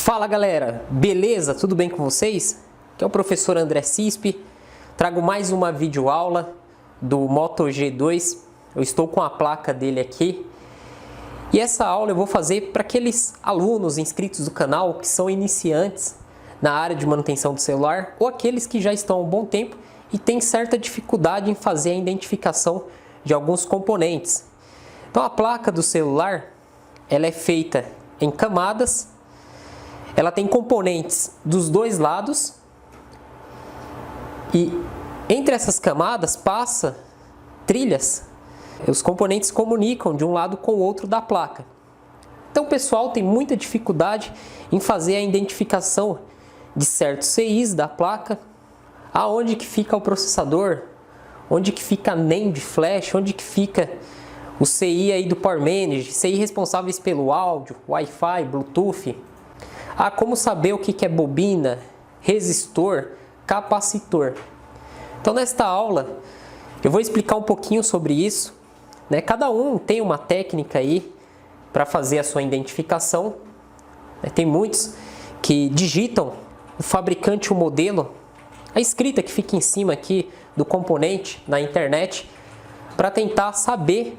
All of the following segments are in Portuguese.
Fala galera, beleza? Tudo bem com vocês? Aqui é o professor André Cispe, trago mais uma videoaula do Moto G2. Eu estou com a placa dele aqui e essa aula eu vou fazer para aqueles alunos inscritos do canal que são iniciantes na área de manutenção do celular ou aqueles que já estão há um bom tempo e têm certa dificuldade em fazer a identificação de alguns componentes. Então a placa do celular ela é feita em camadas. Ela tem componentes dos dois lados e entre essas camadas passa trilhas. Os componentes comunicam de um lado com o outro da placa. Então o pessoal tem muita dificuldade em fazer a identificação de certos CIs da placa, aonde que fica o processador, onde que fica a NAND flash, onde que fica o CI aí do Power Manager, CI responsáveis pelo áudio, Wi-Fi, Bluetooth. Como saber o que é bobina, resistor, capacitor. Então nesta aula eu vou explicar um pouquinho sobre isso, né? Cada um tem uma técnica aí para fazer a sua identificação. Tem muitos que digitam o fabricante, o modelo, a escrita que fica em cima aqui do componente na internet para tentar saber,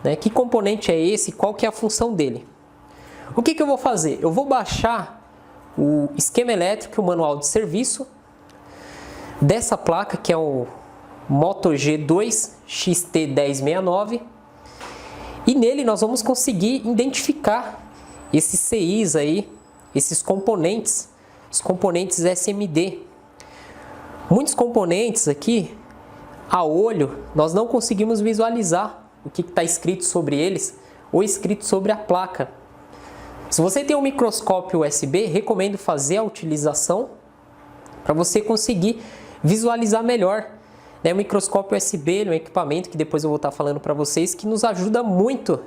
né, que componente é esse, qual que é a função dele. O que eu vou fazer? Eu vou baixar o esquema elétrico e o manual de serviço dessa placa, que é o Moto G2 XT1069, e nele nós vamos conseguir identificar esses CIs aí, esses componentes, os componentes SMD. Muitos componentes aqui, a olho, nós não conseguimos visualizar o que está escrito sobre eles ou escrito sobre a placa. Se você tem um microscópio USB, recomendo fazer a utilização para você conseguir visualizar melhor. O microscópio USB é um equipamento que depois eu vou estar falando para vocês que nos ajuda muito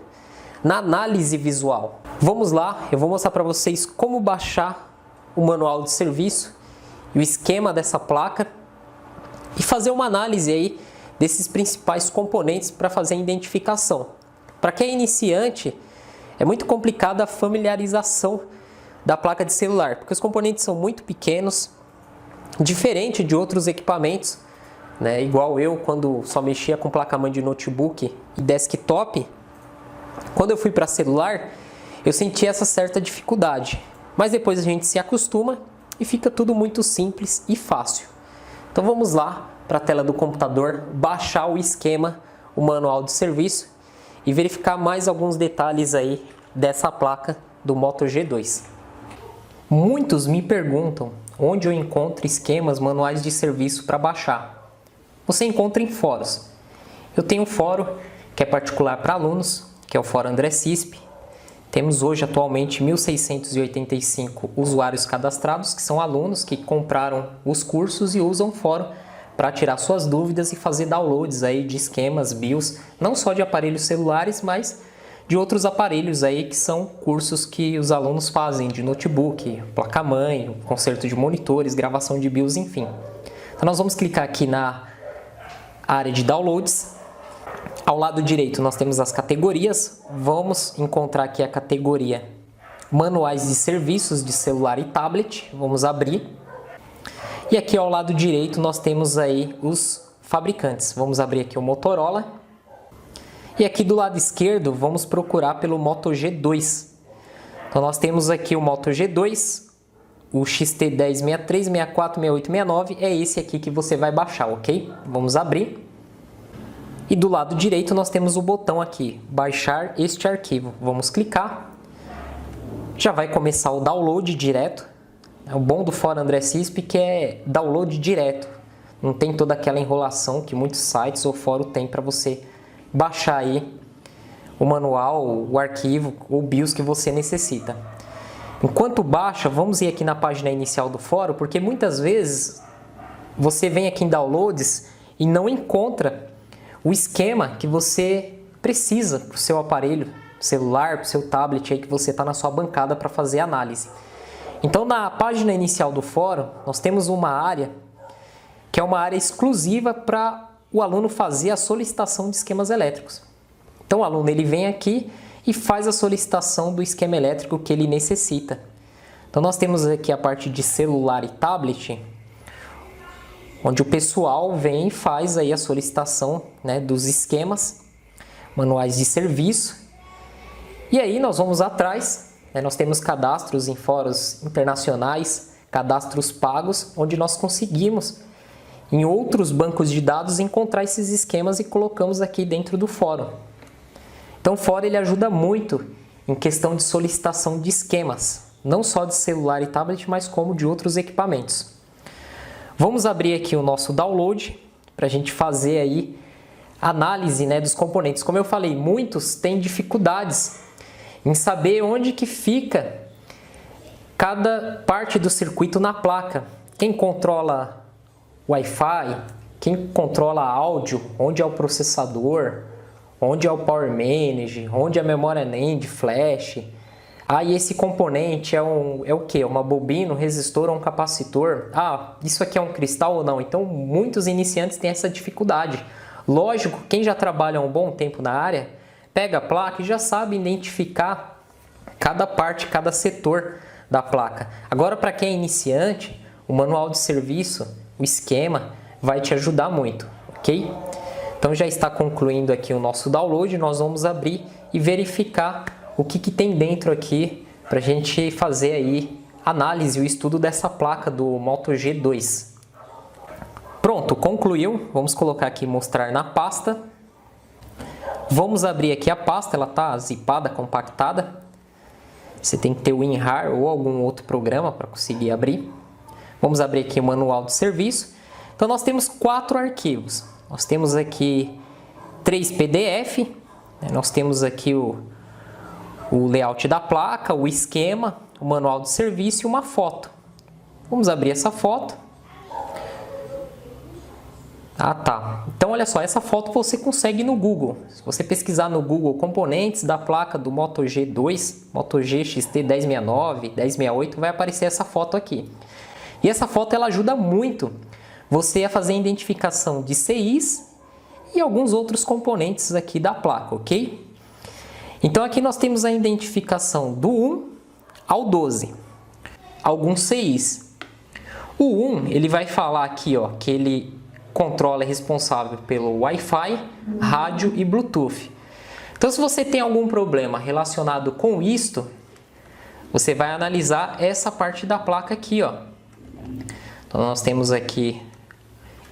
na análise visual. Vamos lá, eu vou mostrar para vocês como baixar o manual de serviço e o esquema dessa placa e fazer uma análise aí desses principais componentes para fazer a identificação. Para quem é iniciante, é muito complicada a familiarização da placa de celular, porque os componentes são muito pequenos, diferente de outros equipamentos, né? Igual eu, quando só mexia com placa-mãe de notebook e desktop, quando eu fui para celular, eu senti essa certa dificuldade. Mas depois a gente se acostuma e fica tudo muito simples e fácil. Então vamos lá para a tela do computador, baixar o esquema, o manual de serviço e verificar mais alguns detalhes aí dessa placa do Moto G2. Muitos me perguntam onde eu encontro esquemas, manuais de serviço para baixar. Você encontra em fóruns. Eu tenho um fórum que é particular para alunos, que é o Fórum André Cispe. Temos hoje atualmente 1.685 usuários cadastrados, que são alunos que compraram os cursos e usam o fórum para tirar suas dúvidas e fazer downloads aí de esquemas, BIOS, não só de aparelhos celulares, mas de outros aparelhos aí que são cursos que os alunos fazem de notebook, placa-mãe, conserto de monitores, gravação de BIOS, enfim. Então nós vamos clicar aqui na área de downloads. Ao lado direito nós temos as categorias. Vamos encontrar aqui a categoria manuais de serviços de celular e tablet. Vamos abrir. E aqui ao lado direito nós temos aí os fabricantes. Vamos abrir aqui o Motorola. E aqui do lado esquerdo vamos procurar pelo Moto G2. Então nós temos aqui o Moto G2, o XT1063, 64, 68, 69. É esse aqui que você vai baixar, ok? Vamos abrir. E do lado direito nós temos o botão aqui, baixar este arquivo. Vamos clicar. Já vai começar o download direto. O bom do Fórum André Cispe que é download direto. Não tem toda aquela enrolação que muitos sites ou fórum tem para você baixar aí o manual, o arquivo, o BIOS que você necessita. Enquanto baixa, vamos ir aqui na página inicial do fórum, porque muitas vezes você vem aqui em downloads e não encontra o esquema que você precisa para o seu aparelho celular, para o seu tablet aí que você está na sua bancada para fazer análise. Então na página inicial do fórum nós temos uma área que é uma área exclusiva para o aluno fazer a solicitação de esquemas elétricos. Então o aluno ele vem aqui e faz a solicitação do esquema elétrico que ele necessita. Então nós temos aqui a parte de celular e tablet, onde o pessoal vem e faz aí a solicitação, né, dos esquemas, manuais de serviço. E aí nós vamos atrás, né, nós temos cadastros em fóruns internacionais, cadastros pagos, onde nós conseguimos em outros bancos de dados encontrar esses esquemas e colocamos aqui dentro do fórum. Então o fórum ele ajuda muito em questão de solicitação de esquemas, não só de celular e tablet, mas como de outros equipamentos. Vamos abrir aqui o nosso download para a gente fazer aí análise, né, dos componentes. Como eu falei, muitos têm dificuldades em saber onde que fica cada parte do circuito na placa. Quem controla Wi-Fi, quem controla áudio, onde é o processador, onde é o Power Manage, onde é a memória NAND, flash. E esse componente é o que? Uma bobina, um resistor ou um capacitor? Isso aqui é um cristal ou não? Então muitos iniciantes têm essa dificuldade. Lógico, quem já trabalha há um bom tempo na área, pega a placa e já sabe identificar cada parte, cada setor da placa. Agora, para quem é iniciante, o manual de serviço, o esquema, vai te ajudar muito, ok? Então já está concluindo aqui o nosso download, nós vamos abrir e verificar o que tem dentro aqui para a gente fazer aí análise e o estudo dessa placa do Moto G2. Pronto, concluiu. Vamos colocar aqui mostrar na pasta. Vamos abrir aqui a pasta, ela está zipada, compactada. Você tem que ter o WinRAR ou algum outro programa para conseguir abrir. Vamos abrir aqui o manual de serviço. Então nós temos 4 arquivos. Nós temos aqui 3 PDF, né? Nós temos aqui o layout da placa, o esquema, o manual de serviço e uma foto. Vamos abrir essa foto. Então olha só, essa foto você consegue no Google. Se você pesquisar no Google componentes da placa do Moto G2, Moto G XT 1069, 1068, vai aparecer essa foto aqui. E essa foto ela ajuda muito você a fazer a identificação de CIs e alguns outros componentes aqui da placa, ok? Então aqui nós temos a identificação do 1 ao 12, alguns CIs. O 1 ele vai falar aqui, ó, que ele controla é responsável pelo Wi-Fi, rádio e Bluetooth. Então se você tem algum problema relacionado com isto, você vai analisar essa parte da placa aqui, ó. Então nós temos aqui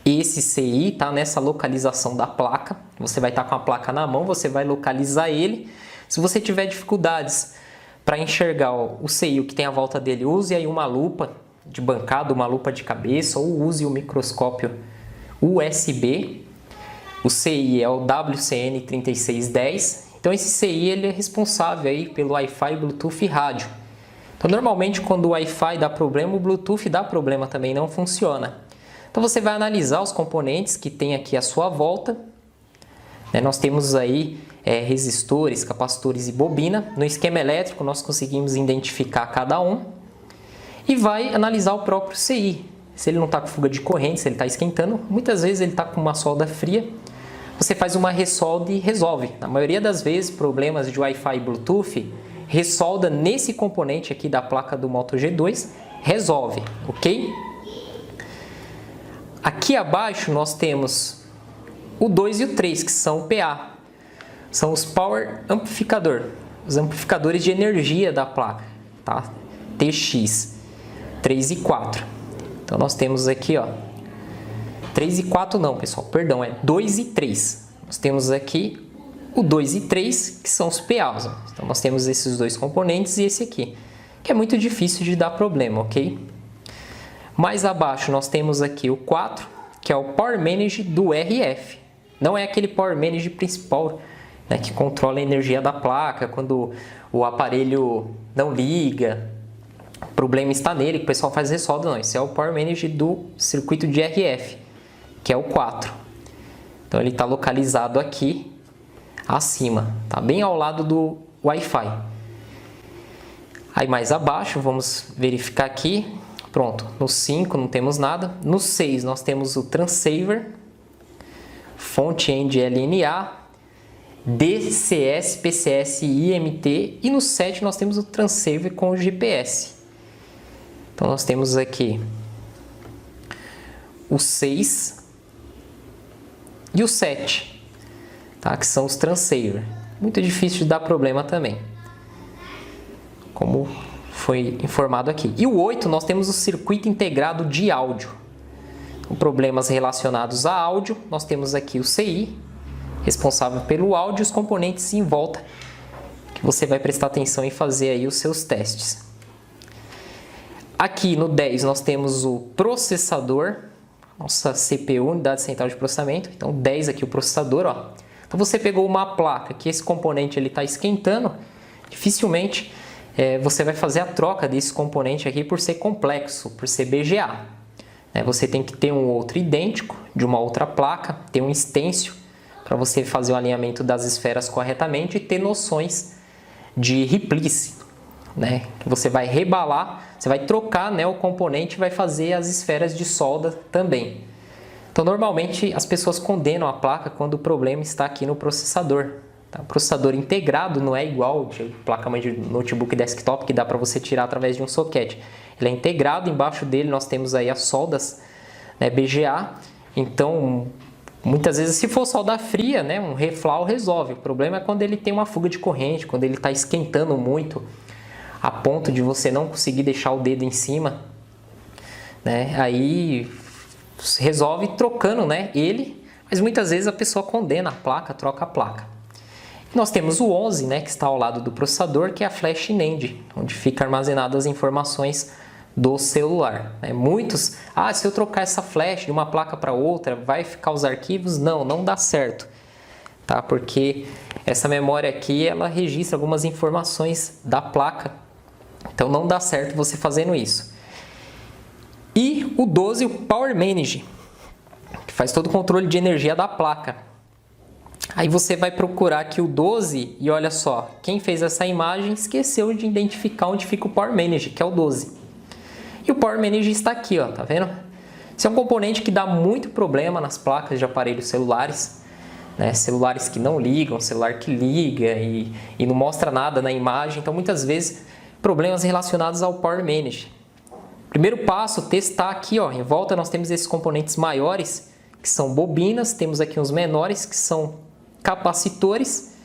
esse CI, tá nessa localização da placa. Você vai estar com a placa na mão, você vai localizar ele. Se você tiver dificuldades para enxergar o CI, o que tem à volta dele, use aí uma lupa de bancada, uma lupa de cabeça, ou use o microscópio USB. O CI é o WCN3610. Então esse CI ele é responsável aí pelo Wi-Fi, Bluetooth e rádio. Então normalmente quando o Wi-Fi dá problema, o Bluetooth dá problema também, não funciona. Então você vai analisar os componentes que tem aqui à sua volta. Nós temos aí resistores, capacitores e bobina. No esquema elétrico nós conseguimos identificar cada um. E vai analisar o próprio CI. Se ele não está com fuga de corrente, se ele está esquentando, muitas vezes ele está com uma solda fria. Você faz uma ressolda e resolve. Na maioria das vezes, problemas de Wi-Fi e Bluetooth, ressolda nesse componente aqui da placa do Moto G2, resolve, ok? Aqui abaixo nós temos o 2 e o 3, que são o PA. São os Power Amplificador, os amplificadores de energia da placa, tá? TX 3 e 4. Então nós temos aqui, ó, 3 e 4 não, pessoal, perdão, é 2 e 3. Nós temos aqui o 2 e 3, que são os PAs. Ó. Então nós temos esses dois componentes e esse aqui, que é muito difícil de dar problema, ok? Mais abaixo nós temos aqui o 4, que é o Power Manage do RF. Não é aquele Power Manage principal, né, que controla a energia da placa, quando o aparelho não liga, o problema está nele, que o pessoal faz ressolda, não. Esse é o Power Manage do circuito de RF, que é o 4. Então ele está localizado aqui acima, tá bem ao lado do Wi-Fi. Aí mais abaixo, vamos verificar aqui. Pronto, no 5 não temos nada. No 6 nós temos o Transceiver, fonte end LNA, DCS, PCS e IMT. E no 7 nós temos o Transceiver com o GPS. Então nós temos aqui o 6 e o 7, tá? Que são os transceiver. Muito difícil de dar problema também, como foi informado aqui. E o 8 nós temos o circuito integrado de áudio. Com problemas relacionados a áudio, nós temos aqui o CI, responsável pelo áudio, e os componentes em volta, que você vai prestar atenção e fazer aí os seus testes. Aqui no 10 nós temos o processador, nossa CPU, unidade central de processamento. Então 10 aqui o processador, ó. Então você pegou uma placa que esse componente ele está esquentando, dificilmente você vai fazer a troca desse componente aqui por ser complexo, por ser BGA. Você tem que ter um outro idêntico de uma outra placa, ter um stencil para você fazer o alinhamento das esferas corretamente e ter noções de replice, que você vai rebalar, você vai trocar o componente e vai fazer as esferas de solda também. Então normalmente as pessoas condenam a placa quando o problema está aqui no processador. O processador integrado não é igual de placa-mãe de notebook desktop que dá para você tirar através de um soquete. Ele é integrado, embaixo dele nós temos aí as soldas BGA. Então muitas vezes se for solda fria, um reflow resolve. O problema é quando ele tem uma fuga de corrente, quando ele está esquentando muito a ponto de você não conseguir deixar o dedo em cima, aí resolve trocando ele, mas muitas vezes a pessoa condena a placa, troca a placa. Nós temos o 11, que está ao lado do processador, que é a flash NAND, onde fica armazenadas as informações do celular. Muitos, se eu trocar essa flash de uma placa para outra, vai ficar os arquivos? Não dá certo, tá? Porque essa memória aqui, ela registra algumas informações da placa, então não dá certo você fazendo isso. E o 12, o Power Manage, que faz todo o controle de energia da placa. Aí você vai procurar aqui o 12 e olha só, quem fez essa imagem esqueceu de identificar onde fica o Power Manage, que é o 12. E o Power Manage está aqui, ó, tá vendo? Esse é um componente que dá muito problema nas placas de aparelhos celulares, celulares que não ligam, celular que liga e não mostra nada na imagem. Então muitas vezes problemas relacionados ao Power Manage. Primeiro passo, testar aqui, ó, em volta nós temos esses componentes maiores, que são bobinas, temos aqui uns menores, que são capacitores,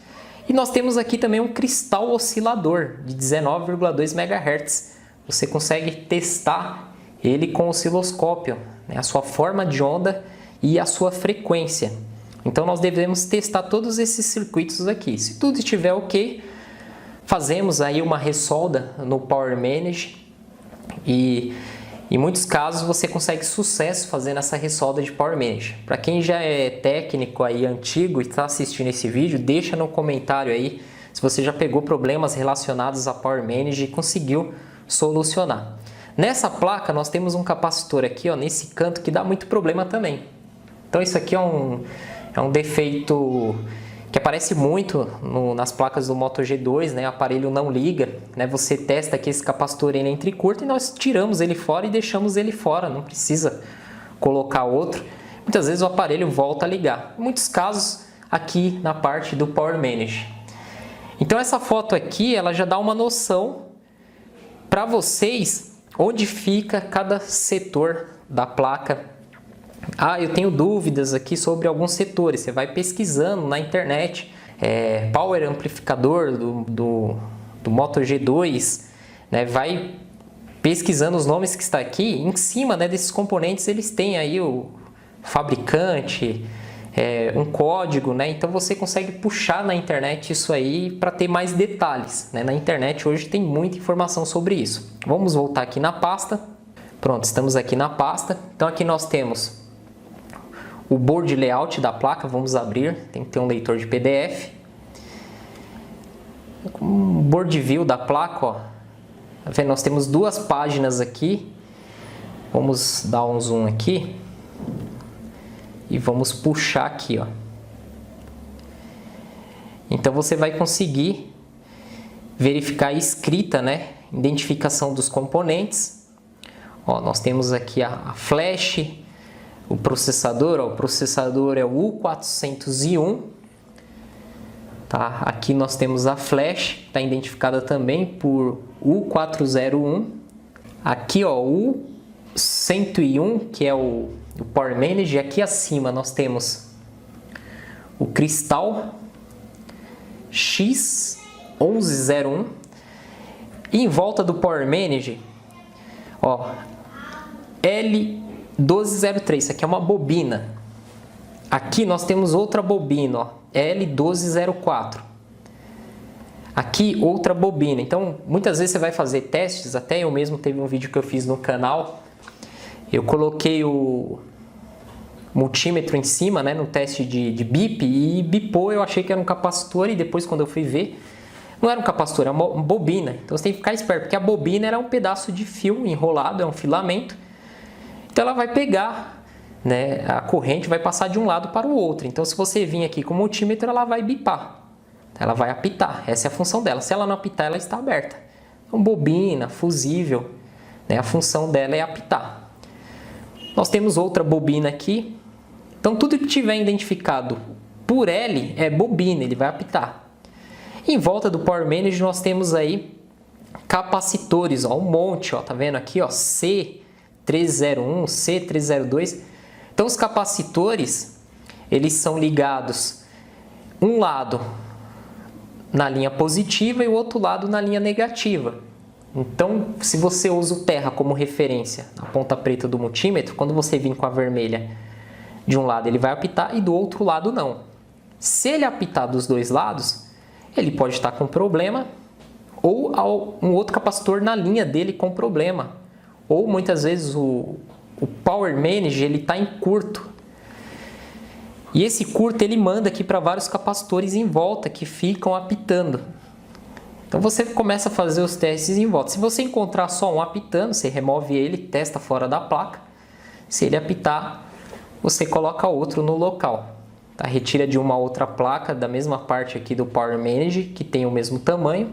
e nós temos aqui também um cristal oscilador de 19,2 MHz. Você consegue testar ele com o osciloscópio, a sua forma de onda e a sua frequência. Então nós devemos testar todos esses circuitos aqui. Se tudo estiver ok, fazemos aí uma ressolda no Power Manage e em muitos casos você consegue sucesso fazendo essa ressolda de Power Manage. Para quem já é técnico aí antigo e está assistindo esse vídeo, deixa no comentário aí se você já pegou problemas relacionados a Power Manage e conseguiu solucionar. Nessa placa nós temos um capacitor aqui, ó, nesse canto, que dá muito problema também. Então isso aqui é um defeito que aparece muito nas placas do Moto G2, o aparelho não liga, você testa aqui esse capacitor ele entra e curta e nós tiramos ele fora e deixamos ele fora, não precisa colocar outro. Muitas vezes o aparelho volta a ligar, em muitos casos aqui na parte do Power Manage. Então essa foto aqui, ela já dá uma noção para vocês onde fica cada setor da placa. Eu tenho dúvidas aqui sobre alguns setores. Você vai pesquisando na internet, Power Amplificador do Moto G2, vai pesquisando os nomes que está aqui. Em cima desses componentes eles têm aí o fabricante, um código, então você consegue puxar na internet isso aí para ter mais detalhes. Na internet hoje tem muita informação sobre isso. Vamos voltar aqui na pasta. Pronto, estamos aqui na pasta. Então aqui nós temos o board layout da placa, vamos abrir, tem que ter um leitor de PDF. Um board view da placa, ó. Nós temos duas páginas aqui. Vamos dar um zoom aqui e vamos puxar aqui, ó. Então você vai conseguir verificar a escrita, identificação dos componentes. Ó, nós temos aqui a flash. O processador é o U401, tá? Aqui nós temos a flash, está identificada também por U401. Aqui, ó, o 101, que é o Power Manager. Aqui acima nós temos o cristal X1101. E em volta do Power Manager, ó, L1203. Isso aqui é uma bobina. Aqui nós temos outra bobina, ó, L1204. Aqui outra bobina. Então, muitas vezes você vai fazer testes, até eu mesmo teve um vídeo que eu fiz no canal. Eu coloquei o multímetro em cima, né, no teste de bip, e bipou. Eu achei que era um capacitor e depois, quando eu fui ver, não era um capacitor, era uma bobina. Então você tem que ficar esperto, porque a bobina era um pedaço de fio enrolado, é um filamento. Então ela vai pegar, né, a corrente vai passar de um lado para o outro. Então se você vir aqui com o multímetro, ela vai bipar. Ela vai apitar, essa é a função dela. Se ela não apitar, ela está aberta. Então, bobina, fusível, né? A função dela é apitar. Nós temos outra bobina aqui. Então, tudo que tiver identificado por L é bobina, ele vai apitar. Em volta do Power Manager, nós temos aí capacitores, ó, um monte, ó, tá vendo aqui, ó, C301, C302. Então, os capacitores, eles são ligados um lado na linha positiva e o outro lado na linha negativa. Então, se você usa o terra como referência, a ponta preta do multímetro, quando você vir com a vermelha de um lado ele vai apitar e do outro lado não. Se ele apitar dos dois lados, ele pode estar com problema ou um outro capacitor na linha dele com problema. Ou muitas vezes o Power Manager ele está em curto. E esse curto ele manda aqui para vários capacitores em volta que ficam apitando. Então você começa a fazer os testes em volta. Se você encontrar só um apitando, você remove ele, testa fora da placa. Se ele apitar, você coloca outro no local. Tá? Retira de uma outra placa da mesma parte aqui do Power Manager, que tem o mesmo tamanho,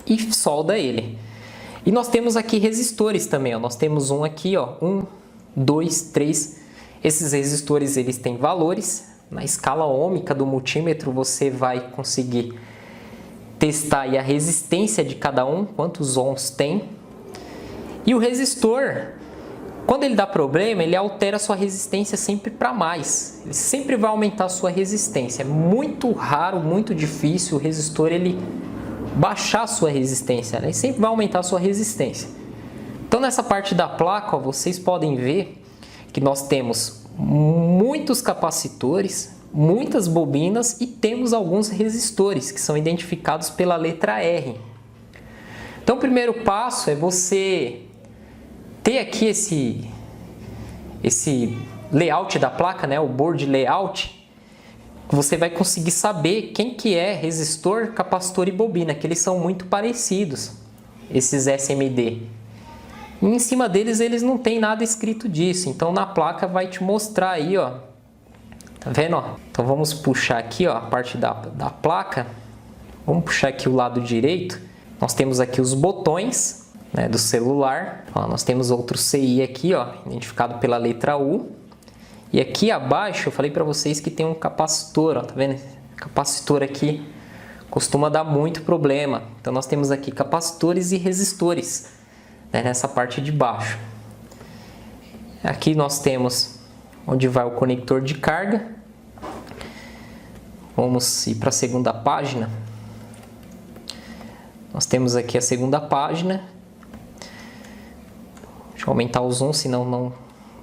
e solda ele. E nós temos aqui resistores também, ó. Nós temos um aqui, ó, 1, 2, 3. Esses resistores eles têm valores. Na escala ôhmica do multímetro você vai conseguir testar aí a resistência de cada um, quantos ohms tem. E o resistor, quando ele dá problema, ele altera a sua resistência sempre para mais. Ele sempre vai aumentar a sua resistência. É muito raro, muito difícil o resistor ele baixar a sua resistência, né? Ele sempre vai aumentar a sua resistência. Então nessa parte da placa, ó, vocês podem ver que nós temos muitos capacitores, muitas bobinas e temos alguns resistores que são identificados pela letra R. Então o primeiro passo é você ter aqui esse layout da placa, né, o board layout. Você vai conseguir saber quem que é resistor, capacitor e bobina, que eles são muito parecidos, esses SMD. E em cima deles, eles não tem nada escrito disso. Então, na placa vai te mostrar aí, ó. Tá vendo, ó? Então, vamos puxar aqui, ó, a parte da placa. Vamos puxar aqui o lado direito. Nós temos aqui os botões, né, do celular. Ó, nós temos outro CI aqui, ó, identificado pela letra U. E aqui abaixo, eu falei para vocês que tem um capacitor, ó. Tá vendo? Capacitor aqui costuma dar muito problema. Então, nós temos aqui capacitores e resistores, né, nessa parte de baixo. Aqui nós temos onde vai o conector de carga. Vamos ir para a segunda página. Nós temos aqui a segunda página. Deixa eu aumentar o zoom, senão não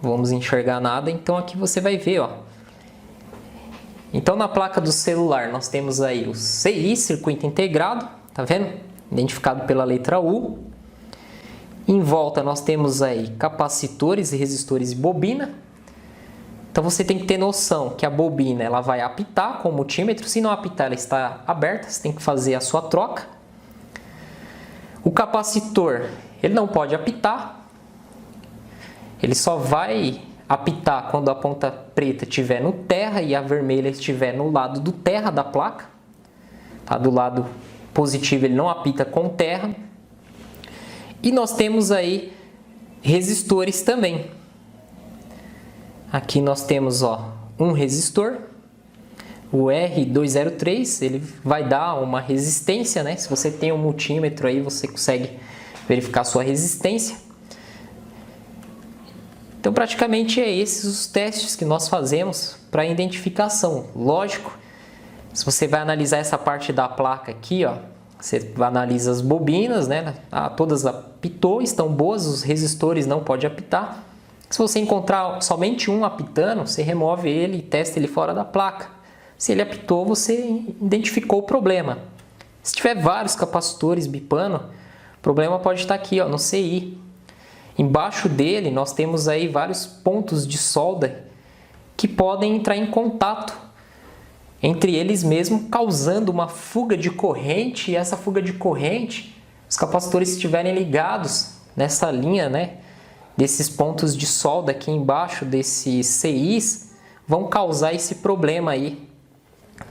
vamos enxergar nada. Então aqui você vai ver, ó. Então na placa do celular nós temos aí o CI, circuito integrado, tá vendo? Identificado pela letra U. Em volta nós temos aí capacitores e resistores e bobina. Então você tem que ter noção que a bobina ela vai apitar com o multímetro. Se não apitar, ela está aberta, você tem que fazer a sua troca. O capacitor, ele não pode apitar. Ele só vai apitar quando a ponta preta estiver no terra e a vermelha estiver no lado do terra da placa. Tá? Do lado positivo ele não apita com terra. E nós temos aí resistores também. Aqui nós temos, ó, um resistor, o R203, ele vai dar uma resistência, né? Se você tem um multímetro aí, você consegue verificar sua resistência. Então praticamente é esses os testes que nós fazemos para identificação. Lógico, se você vai analisar essa parte da placa aqui, ó, você analisa as bobinas, né? Todas apitou, estão boas, os resistores não pode apitar. Se você encontrar somente um apitando, você remove ele e testa ele fora da placa. Se ele apitou, você identificou o problema. Se tiver vários capacitores bipando, o problema pode estar aqui, ó, no CI. Embaixo dele nós temos aí vários pontos de solda que podem entrar em contato entre eles mesmo, causando uma fuga de corrente. E essa fuga de corrente, os capacitores estiverem ligados nessa linha, né, desses pontos de solda aqui embaixo desses CIs, vão causar esse problema aí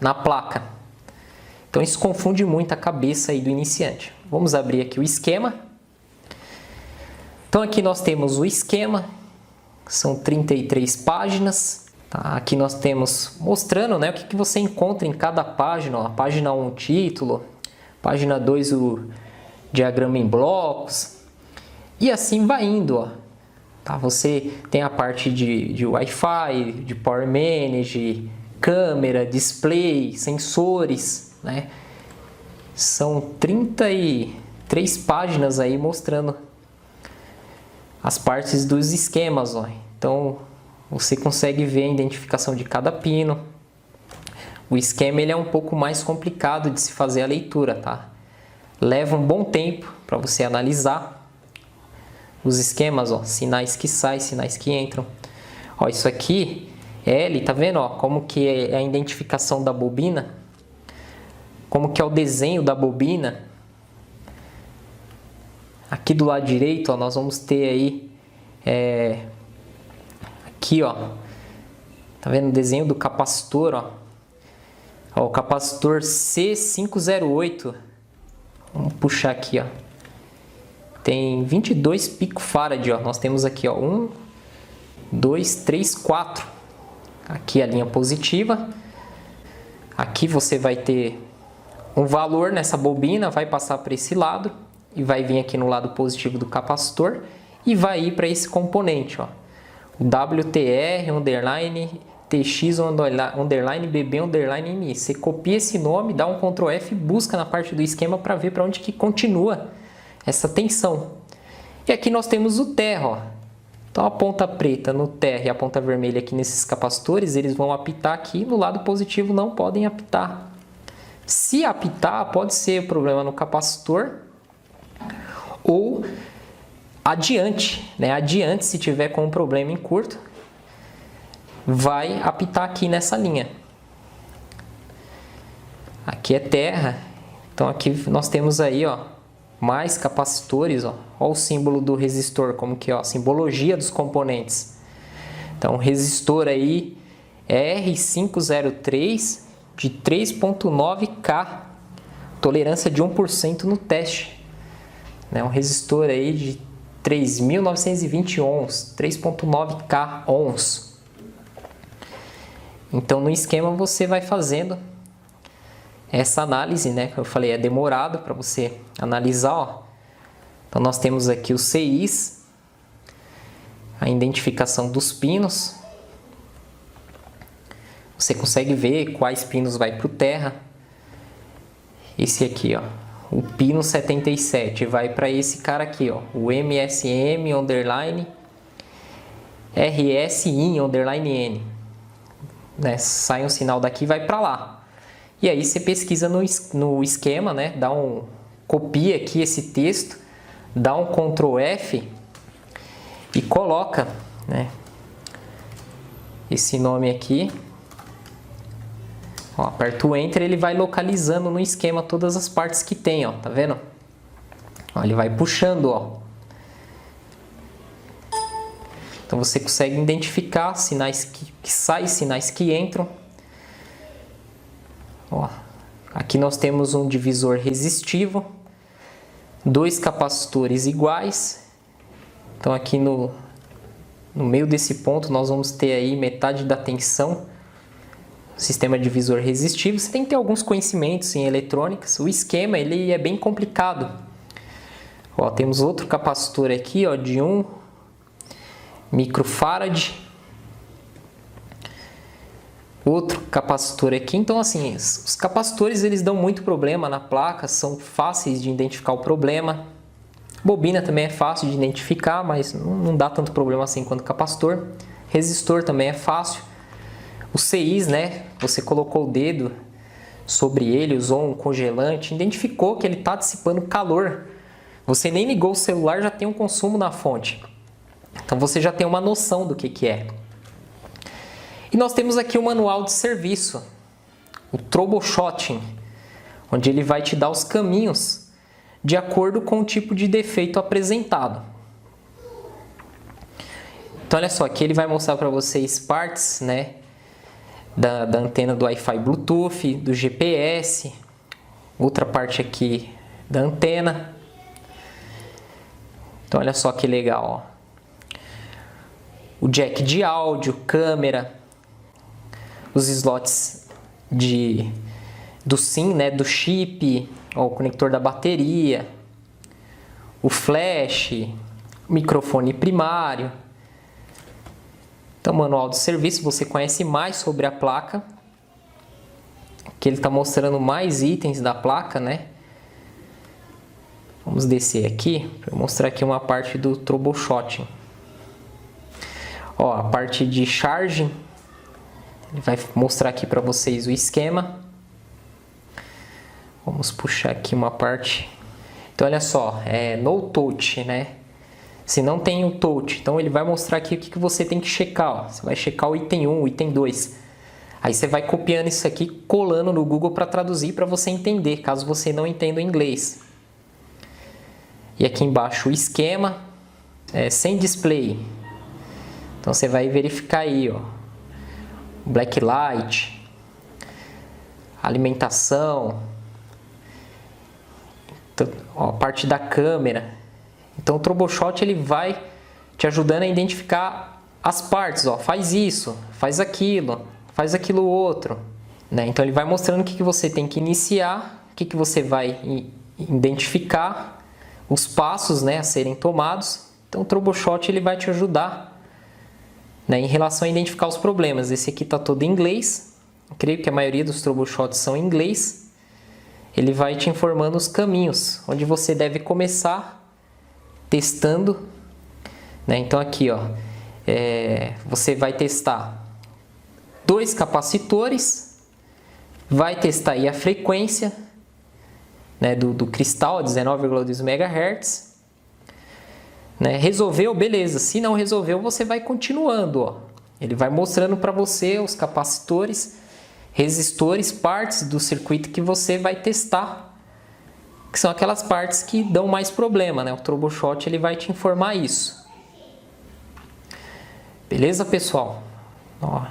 na placa. Então isso confunde muito a cabeça aí do iniciante. Vamos abrir aqui o esquema. Então aqui nós temos o esquema, são 33 páginas. Tá? Aqui nós temos mostrando, né, o que você encontra em cada página. Ó. Página 1 o título, página 2 o diagrama em blocos. E assim vai indo. Ó. Tá? Você tem a parte de Wi-Fi, de Power Manage, câmera, display, sensores. Né? São 33 páginas aí mostrando as partes dos esquemas, ó. Então você consegue ver a identificação de cada pino. O esquema ele é um pouco mais complicado de se fazer a leitura, tá? Leva um bom tempo para você analisar os esquemas, ó, sinais que saem, sinais que entram. Ó, isso aqui é L, tá vendo, ó, como que é a identificação da bobina? Como que é o desenho da bobina? Aqui do lado direito, ó, nós vamos ter aí, aqui, ó, tá vendo o desenho do capacitor, ó? Ó, o capacitor C508, vamos puxar aqui, ó, tem 22 picofarad, ó, nós temos aqui, ó, 1, 2, 3, 4, aqui a linha positiva, aqui você vai ter um valor nessa bobina, vai passar para esse lado, e vai vir aqui no lado positivo do capacitor e vai ir para esse componente, ó, o WTR underline TX underline BB underline MI. Você copia esse nome, dá um Ctrl F e busca na parte do esquema para ver para onde que continua essa tensão. E aqui nós temos o terra, ó. Então a ponta preta no terra e a ponta vermelha aqui nesses capacitores, eles vão apitar aqui, no lado positivo não podem apitar. Se apitar, pode ser problema no capacitor ou adiante, né? Adiante, se tiver com um problema em curto, vai apitar aqui nessa linha. Aqui é terra, então aqui nós temos aí, ó, mais capacitores, ó. Ó o símbolo do resistor, como que, ó, simbologia dos componentes. Então, resistor aí R503 de 3.9K, tolerância de 1% no teste. Né? Um resistor aí de 3.920 ohms, 3.9K ohms. Então no esquema você vai fazendo essa análise, né? Que eu falei, é demorado para você analisar, ó. Então nós temos aqui os CIs, a identificação dos pinos. Você consegue ver quais pinos vai para o terra. Esse aqui, ó, o pino 77 vai para esse cara aqui, ó, o MSM underline RSIN underline N. Né? Sai um sinal daqui e vai para lá. E aí você pesquisa no esquema, né? Copia aqui esse texto, dá um Ctrl F e coloca, né, esse nome aqui. Ó, aperta o Enter, ele vai localizando no esquema todas as partes que tem, ó, tá vendo? Ó, ele vai puxando, ó. Então você consegue identificar sinais que saem, sinais que entram. Ó, aqui nós temos um divisor resistivo, dois capacitores iguais. Então aqui no meio desse ponto nós vamos ter aí metade da tensão. Sistema divisor resistivo, você tem que ter alguns conhecimentos em eletrônicas. O esquema ele é bem complicado. Ó, temos outro capacitor aqui, ó, de 1 microfarad. Outro capacitor aqui. Então, assim, os capacitores eles dão muito problema na placa, são fáceis de identificar o problema. Bobina também é fácil de identificar, mas não dá tanto problema assim quanto capacitor. Resistor também é fácil. Os CIs, né? Você colocou o dedo sobre ele, usou um congelante, identificou que ele está dissipando calor. Você nem ligou o celular, já tem um consumo na fonte. Então você já tem uma noção do que é. E nós temos aqui o manual de serviço, o troubleshooting, onde ele vai te dar os caminhos de acordo com o tipo de defeito apresentado. Então olha só, aqui ele vai mostrar para vocês partes, né, da antena do Wi-Fi Bluetooth, do GPS, outra parte aqui da antena. Então olha só que legal, ó. O jack de áudio, câmera, os slots do SIM, né, do chip, ó, o conector da bateria, o flash, o microfone primário. Então, manual de serviço, você conhece mais sobre a placa, que ele está mostrando mais itens da placa, né? Vamos descer aqui para mostrar aqui uma parte do troubleshooting. Ó, a parte de charging, ele vai mostrar aqui para vocês o esquema. Vamos puxar aqui uma parte. Então olha só, é no touch, né? Se não tem o touch, então ele vai mostrar aqui o que você tem que checar. Ó. Você vai checar o item 1, o item 2. Aí você vai copiando isso aqui, colando no Google para traduzir para você entender, caso você não entenda o inglês. E aqui embaixo o esquema, sem display. Então você vai verificar aí, ó, black light, alimentação, então, ó, a parte da câmera. Então o troubleshoot ele vai te ajudando a identificar as partes, ó, faz isso, faz aquilo outro, né? Então ele vai mostrando o que você tem que iniciar, o que você vai identificar, os passos, né, a serem tomados. Então o troubleshoot ele vai te ajudar, né, em relação a identificar os problemas. Esse aqui está todo em inglês. Eu creio que a maioria dos troubleshoots são em inglês. Ele vai te informando os caminhos, onde você deve começar testando, né? Então aqui, ó, você vai testar 2 capacitores, vai testar aí a frequência, né, do cristal a 19,2 MHz. Né? Resolveu? Beleza. Se não resolveu, você vai continuando. Ó. Ele vai mostrando para você os capacitores, resistores, partes do circuito que você vai testar, que são aquelas partes que dão mais problema, né? O troubleshoot ele vai te informar isso. Beleza, pessoal? Ó.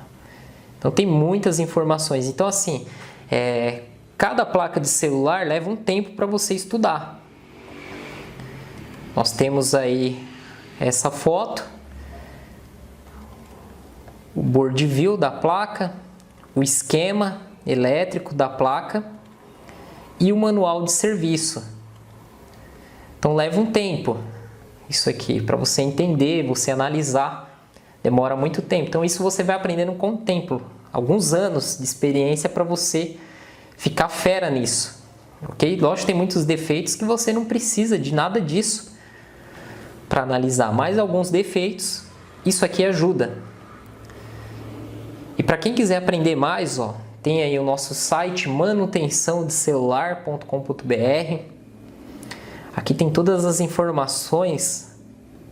Então tem muitas informações. Então assim, cada placa de celular leva um tempo para você estudar. Nós temos aí essa foto, o board view da placa, o esquema elétrico da placa e o manual de serviço. Então leva um tempo isso aqui para você entender, você analisar, demora muito tempo. Então isso você vai aprendendo com o tempo, alguns anos de experiência para você ficar fera nisso, ok? Lógico que tem muitos defeitos que você não precisa de nada disso para analisar, mais alguns defeitos, isso aqui ajuda. E para quem quiser aprender mais, ó, tem aí o nosso site manutençãodecelular.com.br. Aqui tem todas as informações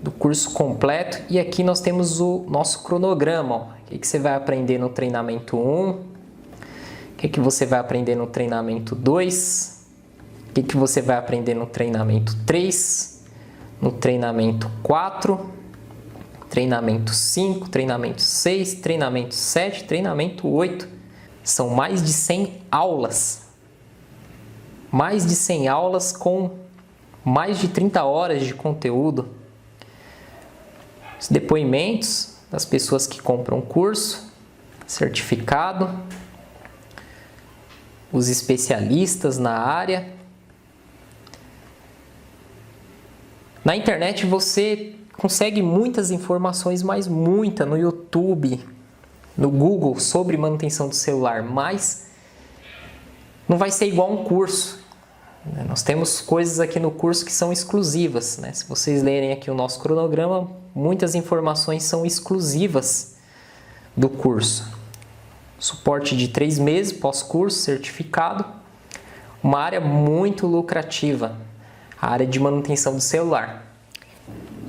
do curso completo e aqui nós temos o nosso cronograma. Ó. O que você vai aprender no treinamento 1, o que você vai aprender no treinamento 2, o que você vai aprender no treinamento 3, no treinamento 4, treinamento 5, treinamento 6, treinamento 7, treinamento 8. São mais de 100 aulas. Mais de 100 aulas com mais de 30 horas de conteúdo. Os depoimentos das pessoas que compram o curso, certificado, os especialistas na área. Na internet você consegue muitas informações, mas muita no YouTube, no Google, sobre manutenção do celular, mas não vai ser igual um curso. Nós temos coisas aqui no curso que são exclusivas, né? Se vocês lerem aqui o nosso cronograma, muitas informações são exclusivas do curso. Suporte de 3 meses, pós-curso, certificado. Uma área muito lucrativa, a área de manutenção do celular.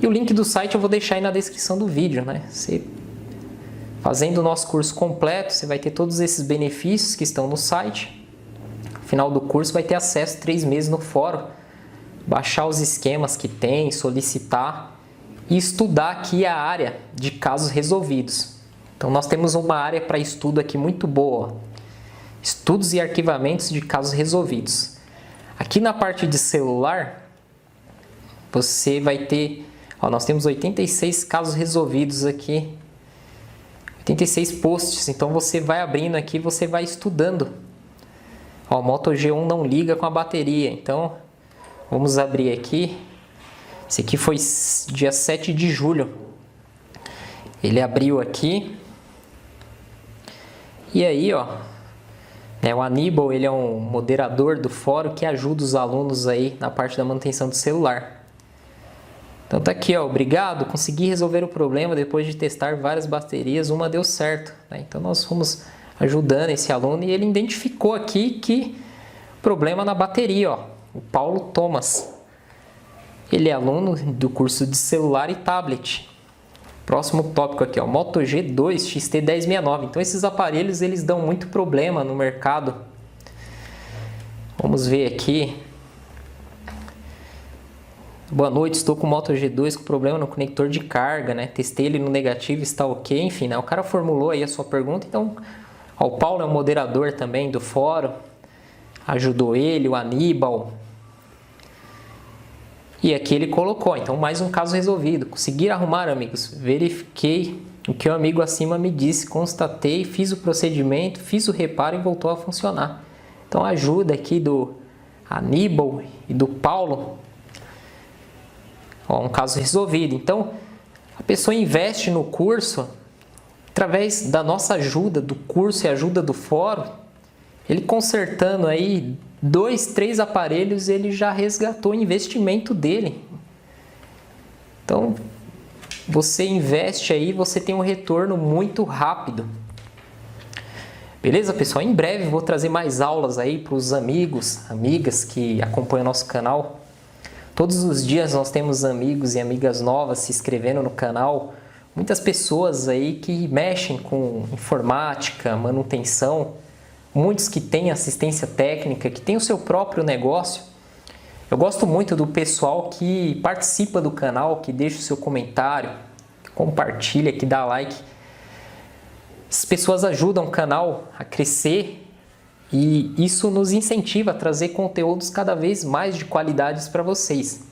E o link do site eu vou deixar aí na descrição do vídeo, né? Você, fazendo o nosso curso completo, você vai ter todos esses benefícios que estão no site. No final do curso vai ter acesso 3 meses no fórum, baixar os esquemas que tem, solicitar e estudar aqui a área de casos resolvidos. Então nós temos uma área para estudo aqui muito boa, estudos e arquivamentos de casos resolvidos. Aqui na parte de celular, você vai ter, nós temos 86 casos resolvidos aqui, 86 posts, então você vai abrindo aqui, você vai estudando. O Moto G1 não liga com a bateria, então vamos abrir aqui. Esse aqui foi dia 7 de julho. Ele abriu aqui. E aí, o Aníbal, ele é um moderador do fórum que ajuda os alunos aí na parte da manutenção do celular. Então tá aqui, obrigado, consegui resolver o problema depois de testar várias baterias, uma deu certo, né? Então nós fomos ajudando esse aluno e ele identificou aqui que problema na bateria, o Paulo Thomas. Ele é aluno do curso de celular e tablet. Próximo tópico aqui, Moto G2 XT1069. Então esses aparelhos eles dão muito problema no mercado. Vamos ver aqui. Boa noite, estou com o Moto G2 com problema no conector de carga, né? Testei ele no negativo, está ok, enfim, né? O cara formulou aí a sua pergunta, então o Paulo é um moderador também do fórum, ajudou ele, o Aníbal. E aqui ele colocou, então mais um caso resolvido. Consegui arrumar, amigos, verifiquei o que o amigo acima me disse, constatei, fiz o procedimento, fiz o reparo e voltou a funcionar. Então a ajuda aqui do Aníbal e do Paulo, um caso resolvido. Então a pessoa investe no curso. Através da nossa ajuda, do curso e ajuda do fórum, ele consertando aí 2, 3 aparelhos, ele já resgatou o investimento dele. Então, você investe aí, você tem um retorno muito rápido. Beleza, pessoal? Em breve vou trazer mais aulas aí para os amigos, amigas que acompanham nosso canal. Todos os dias nós temos amigos e amigas novas se inscrevendo no canal. Muitas pessoas aí que mexem com informática, manutenção, muitos que têm assistência técnica, que têm o seu próprio negócio. Eu gosto muito do pessoal que participa do canal, que deixa o seu comentário, que compartilha, que dá like. Essas pessoas ajudam o canal a crescer e isso nos incentiva a trazer conteúdos cada vez mais de qualidades para vocês.